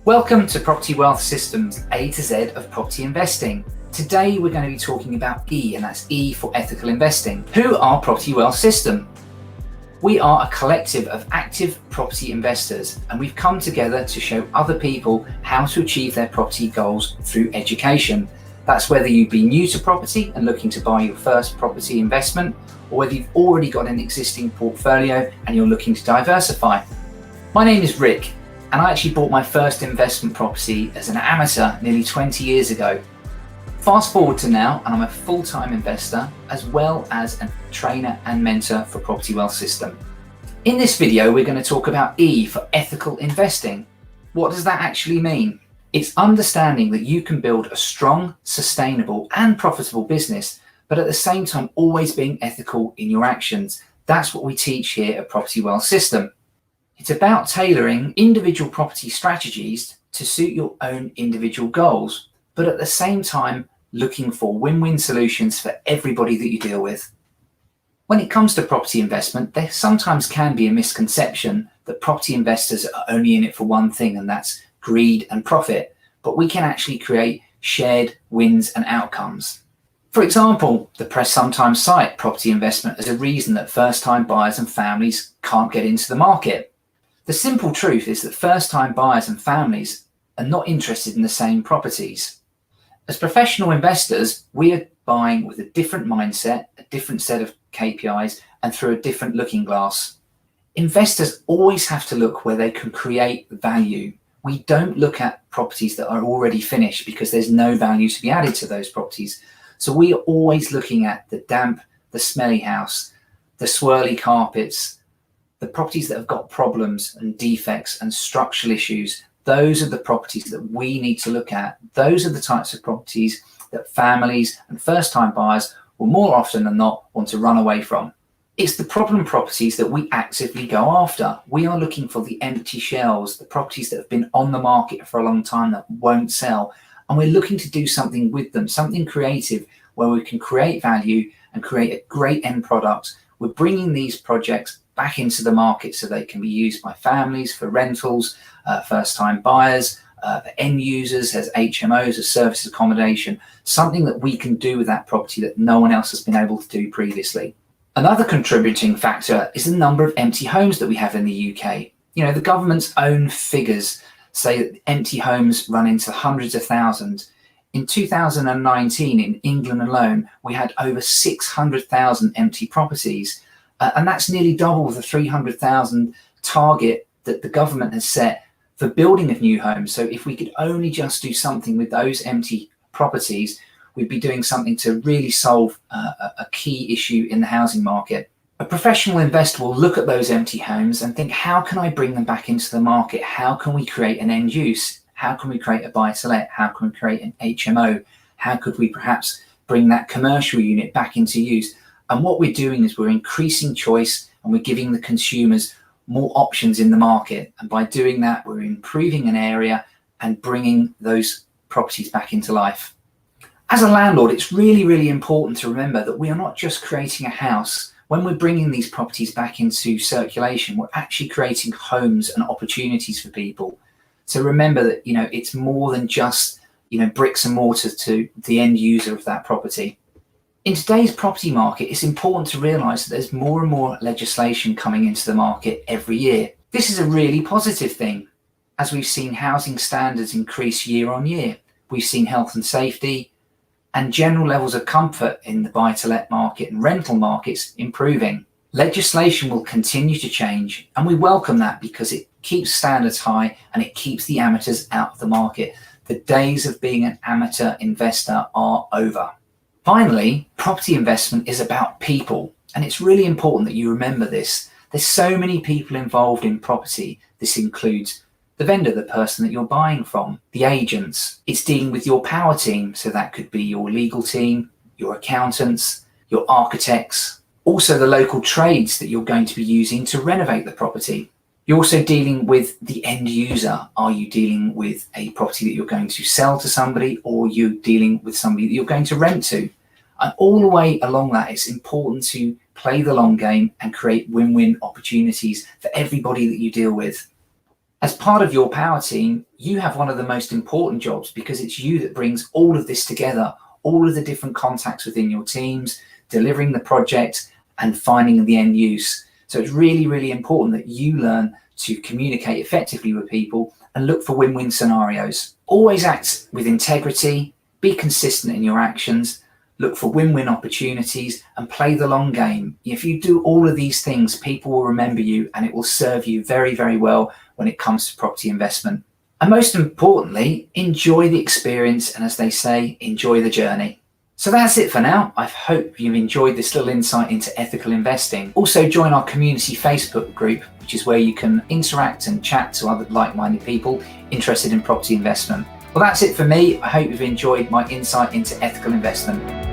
Welcome to Property Wealth Systems, A to Z of property investing. Today we're going to be talking about E, and that's E for ethical investing. Who are Property Wealth System? We are a collective of active property investors, and we've come together to show other people how to achieve their property goals through education. That's whether you be new to property and looking to buy your first property investment, or whether you've already got an existing portfolio and you're looking to diversify. My name is Rick, and I actually bought my first investment property as an amateur nearly 20 years ago. Fast forward to now, and I'm a full-time investor as well as a trainer and mentor for Property Wealth System. In this video, we're going to talk about E for ethical investing. What does that actually mean? It's understanding that you can build a strong, sustainable and profitable business, but at the same time always being ethical in your actions. That's what we teach here at Property Wealth System. It's about tailoring individual property strategies to suit your own individual goals, but at the same time looking for win-win solutions for everybody that you deal with. When it comes to property investment, there sometimes can be a misconception that property investors are only in it for one thing, and that's greed and profit, but we can actually create shared wins and outcomes. For example, the press sometimes cite property investment as a reason that first-time buyers and families can't get into the market. The simple truth is that first-time buyers and families are not interested in the same properties. As professional investors, we are buying with a different mindset, a different set of KPIs, and through a different looking glass. Investors always have to look where they can create value. We don't look at properties that are already finished because there's no value to be added to those properties. So we are always looking at the damp, the smelly house, the swirly carpets, the properties that have got problems and defects and structural issues. Those are the properties that we need to look at. Those are the types of properties that families and first-time buyers will more often than not want to run away from. It's the problem properties that we actively go after. We are looking for the empty shells, the properties that have been on the market for a long time that won't sell. And we're looking to do something with them, something creative where we can create value and create a great end product. We're bringing these projects back into the market so they can be used by families for rentals, first-time buyers, the end users as HMOs, as service accommodation, something that we can do with that property that no one else has been able to do previously. Another contributing factor is the number of empty homes that we have in the UK. You know, the government's own figures say that empty homes run into hundreds of thousands. In 2019, in England alone, we had over 600,000 empty properties. And that's nearly double the 300,000 target that the government has set for building of new homes. So if we could only just do something with those empty properties, we'd be doing something to really solve a key issue in the housing market. A professional investor will look at those empty homes and think, how can I bring them back into the market? How can we create an end use? How can we create a buy-to-let? How can we create an HMO? How could we perhaps bring that commercial unit back into use? And what we're doing is we're increasing choice and we're giving the consumers more options in the market. And by doing that, we're improving an area and bringing those properties back into life. As a landlord, it's really, really important to remember that we are not just creating a house. When we're bringing these properties back into circulation, we're actually creating homes and opportunities for people. So remember that, you know, it's more than just, you know, bricks and mortar to the end user of that property. In today's property market, it's important to realise that there's more and more legislation coming into the market every year. This is a really positive thing, as we've seen housing standards increase year on year. We've seen health and safety and general levels of comfort in the buy-to-let market and rental markets improving. Legislation will continue to change, and we welcome that because it keeps standards high and it keeps the amateurs out of the market. The days of being an amateur investor are over. Finally, property investment is about people, and it's really important that you remember this. There's so many people involved in property. This includes the vendor, the person that you're buying from, the agents. It's dealing with your power team, so that could be your legal team, your accountants, your architects, also the local trades that you're going to be using to renovate the property. You're also dealing with the end user. Are you dealing with a property that you're going to sell to somebody, or you're dealing with somebody that you're going to rent to? And all the way along that, it's important to play the long game and create win-win opportunities for everybody that you deal with. As part of your power team, you have one of the most important jobs because it's you that brings all of this together, all of the different contacts within your teams, delivering the project and finding the end use. So it's really, really important that you learn to communicate effectively with people and look for win-win scenarios. Always act with integrity, be consistent in your actions, look for win-win opportunities and play the long game. If you do all of these things, people will remember you and it will serve you very, very well when it comes to property investment. And most importantly, enjoy the experience and, as they say, enjoy the journey. So that's it for now. I hope you've enjoyed this little insight into ethical investing. Also join our community Facebook group, which is where you can interact and chat to other like-minded people interested in property investment. Well, that's it for me. I hope you've enjoyed my insight into ethical investment.